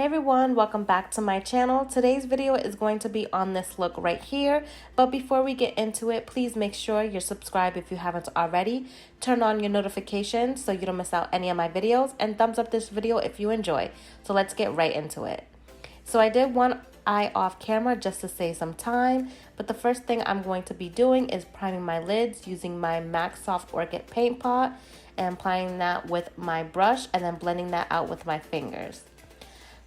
Hey everyone, welcome back to my channel. Today's video is going to be on this look right here, but before we get into it, please make sure you're subscribed if you haven't already. Turn on your notifications so you don't miss out any of my videos, and thumbs up this video if you enjoy. So let's get right into it. So I did one eye off camera just to save some time, but the first thing I'm going to be doing is priming my lids using my MAC Soft Orchid paint pot and applying that with my brush and then blending that out with my fingers.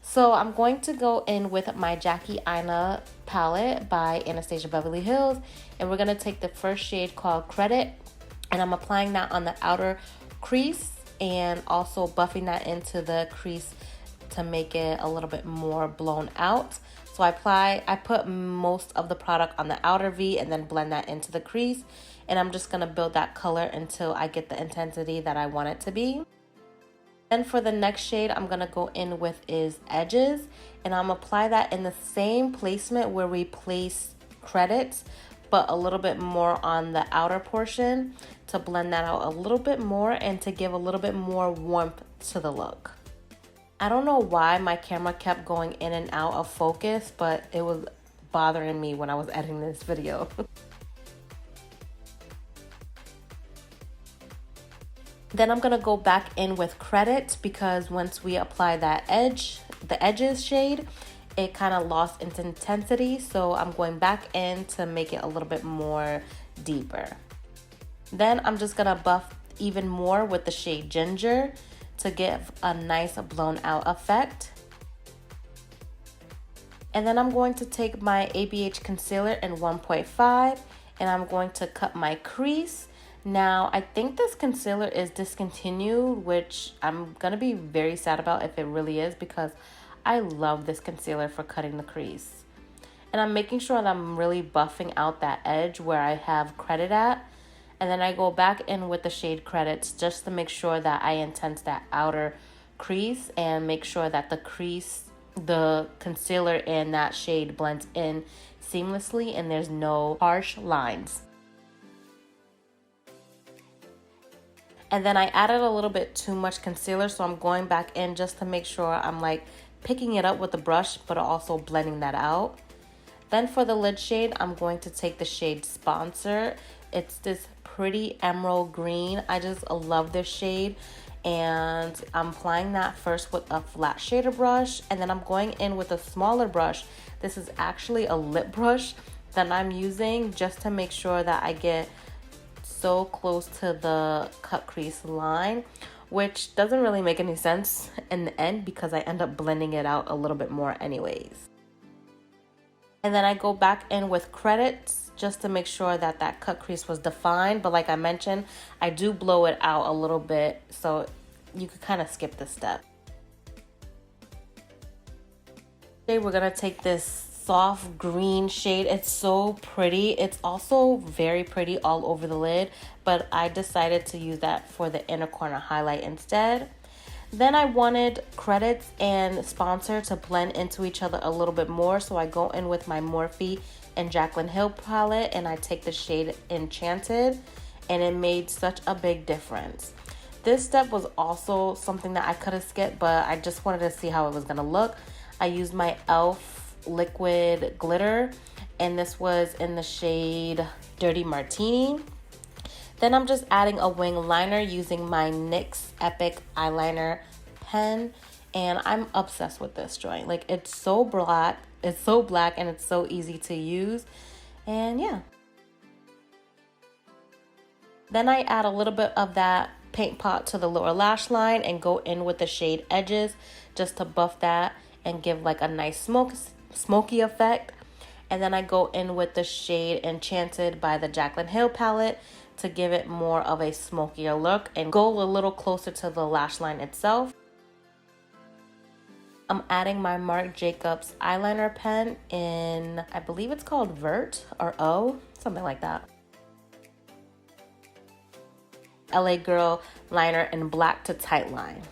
So I'm going to go in with my Jackie Aina palette by Anastasia Beverly Hills, and we're going to take the first shade called Credit, and I'm applying that on the outer crease and also buffing that into the crease to make it a little bit more blown out. So I put most of the product on the outer V and then blend that into the crease, and I'm just going to build that color until I get the intensity that I want it to be. Then for the next shade I'm going to go in with is Edges, and I'm apply that in the same placement where we place Credits, but a little bit more on the outer portion to blend that out a little bit more and to give a little bit more warmth to the look. I don't know why my camera kept going in and out of focus, but it was bothering me when I was editing this video. Then I'm going to go back in with Credit because once we apply that the Edges shade, it kind of lost its intensity. So I'm going back in to make it a little bit more deeper. Then I'm just going to buff even more with the shade Ginger to give a nice blown out effect. And then I'm going to take my ABH concealer in 1.5 and I'm going to cut my crease. Now, I think this concealer is discontinued, which I'm going to be very sad about if it really is, because I love this concealer for cutting the crease. And I'm making sure that I'm really buffing out that edge where I have Credit at. And then I go back in with the shade Credits just to make sure that I intense that outer crease and make sure that the concealer in that shade blends in seamlessly and there's no harsh lines. And then I added a little bit too much concealer, so I'm going back in just to make sure I'm like picking it up with the brush, but also blending that out. Then for the lid shade, I'm going to take the shade Sponsor. It's this pretty emerald green. I just love this shade. And I'm applying that first with a flat shader brush, and then I'm going in with a smaller brush. This is actually a lip brush that I'm using just to make sure that I get so close to the cut crease line, which doesn't really make any sense in the end because I end up blending it out a little bit more anyways. And then I go back in with Credits just to make sure that that cut crease was defined, but like I mentioned, I do blow it out a little bit, so you could kind of skip this step. Today we're gonna take this soft green shade. It's so pretty. It's also very pretty all over the lid, but I decided to use that for the inner corner highlight instead. Then I wanted Credits and Sponsor to blend into each other a little bit more, so I go in with my Morphe and Jaclyn Hill palette and I take the shade Enchanted, and it made such a big difference. This step was also something that I could have skipped, but I just wanted to see how it was gonna look. I used my E.L.F liquid glitter, and this was in the shade Dirty Martini. Then I'm just adding a wing liner using my NYX Epic eyeliner pen, and I'm obsessed with this joint. Like, it's so black and it's so easy to use, and yeah. Then I add a little bit of that paint pot to the lower lash line and go in with the shade Edges just to buff that and give like a nice smoky effect. And then I go in with the shade Enchanted by the Jaclyn Hill palette to give it more of a smokier look and go a little closer to the lash line itself. I'm adding my Marc Jacobs eyeliner pen in, I believe it's called Vert or O, something like that. LA Girl liner in black to tight line.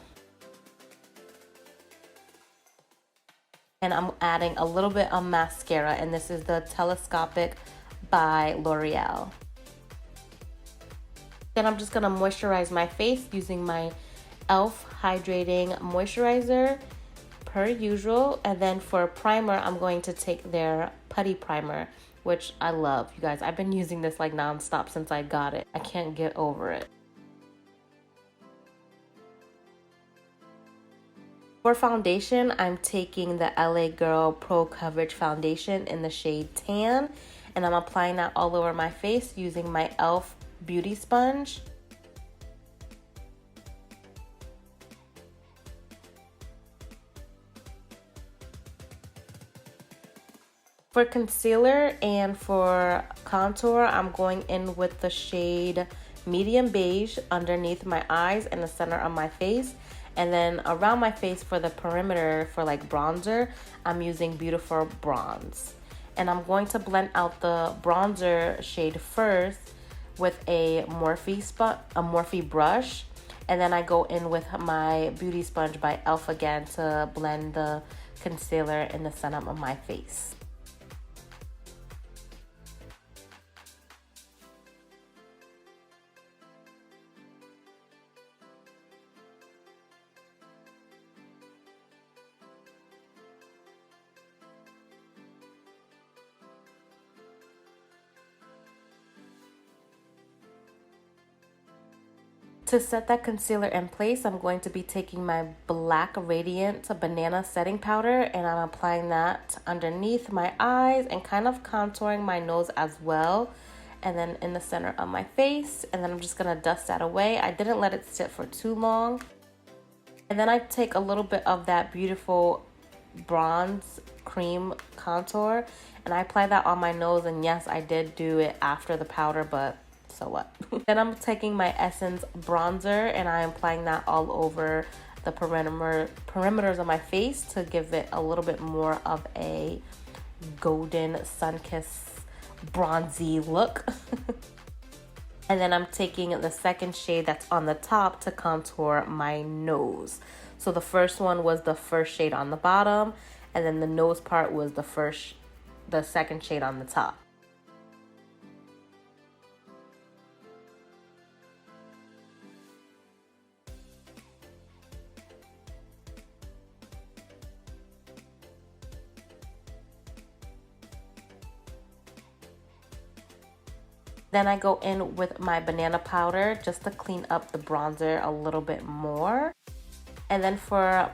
And I'm adding a little bit of mascara, and this is the Telescopic by L'Oreal. Then I'm just gonna moisturize my face using my E.L.F hydrating moisturizer per usual. And then for primer, I'm going to take their Putty Primer, which I love. You guys, I've been using this like nonstop since I got it. I can't get over it. For foundation, I'm taking the LA Girl Pro Coverage Foundation in the shade Tan, and I'm applying that all over my face using my E.L.F. Beauty Sponge. For concealer and for contour, I'm going in with the shade Medium Beige underneath my eyes and the center of my face. And then around my face for the perimeter for like bronzer, I'm using Beautiful Bronze. And I'm going to blend out the bronzer shade first with a Morphe brush. And then I go in with my Beauty Sponge by E.L.F. again to blend the concealer in the center of my face. To set that concealer in place, I'm going to be taking my black Radiance banana setting powder, and I'm applying that underneath my eyes and kind of contouring my nose as well, and then in the center of my face. And then I'm just gonna dust that away. I didn't let it sit for too long. And then I take a little bit of that Beautiful Bronze cream contour and I apply that on my nose. And yes, I did do it after the powder, but so what? Then I'm taking my Essence bronzer and I'm applying that all over the perimeters of my face to give it a little bit more of a golden sun-kissed bronzy look. And then I'm taking the second shade that's on the top to contour my nose. So the first one was the first shade on the bottom, and then the nose part was the second shade on the top. Then I go in with my banana powder just to clean up the bronzer a little bit more. And then for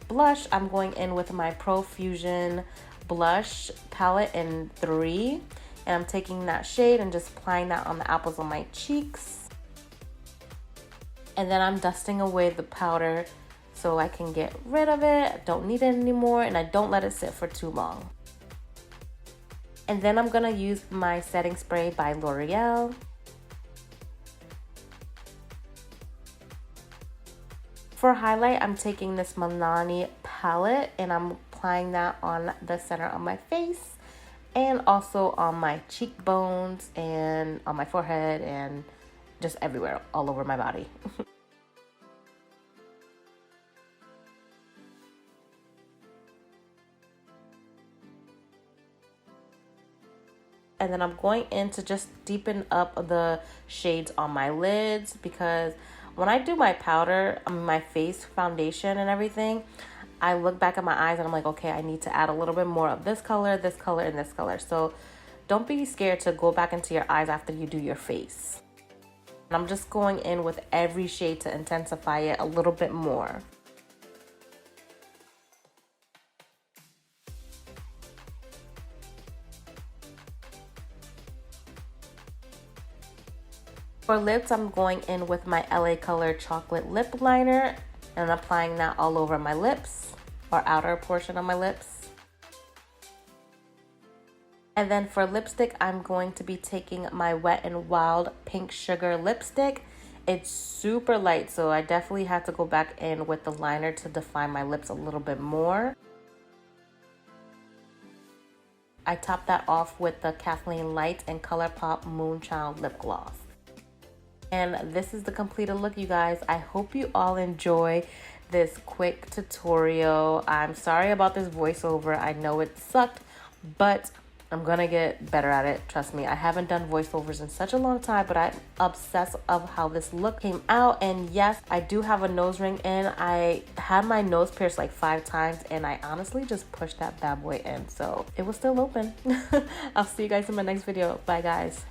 blush, I'm going in with my Profusion blush palette in 3. And I'm taking that shade and just applying that on the apples of my cheeks. And then I'm dusting away the powder so I can get rid of it. I don't need it anymore, and I don't let it sit for too long. And then I'm gonna use my setting spray by L'Oreal. For highlight, I'm taking this Milani palette and I'm applying that on the center of my face and also on my cheekbones and on my forehead and just everywhere, all over my body. And then I'm going in to just deepen up the shades on my lids, because when I do my powder, my face foundation and everything, I look back at my eyes and I'm like, okay, I need to add a little bit more of this color, and this color. So don't be scared to go back into your eyes after you do your face. And I'm just going in with every shade to intensify it a little bit more. For lips, I'm going in with my LA Color Chocolate Lip Liner and applying that all over my lips, or outer portion of my lips. And then for lipstick, I'm going to be taking my Wet n Wild Pink Sugar lipstick. It's super light, so I definitely had to go back in with the liner to define my lips a little bit more. I top that off with the Kathleen Light and ColourPop Moonchild Lip Gloss. And this is the completed look, you guys. I hope you all enjoy this quick tutorial. I'm sorry about this voiceover. I know it sucked, but I'm gonna get better at it, trust me. I haven't done voiceovers in such a long time, but I'm obsessed of how this look came out. And yes, I do have a nose ring in. I had my nose pierced like 5 times, and I honestly just pushed that bad boy in, so it was still open. I'll see you guys in my next video. Bye guys.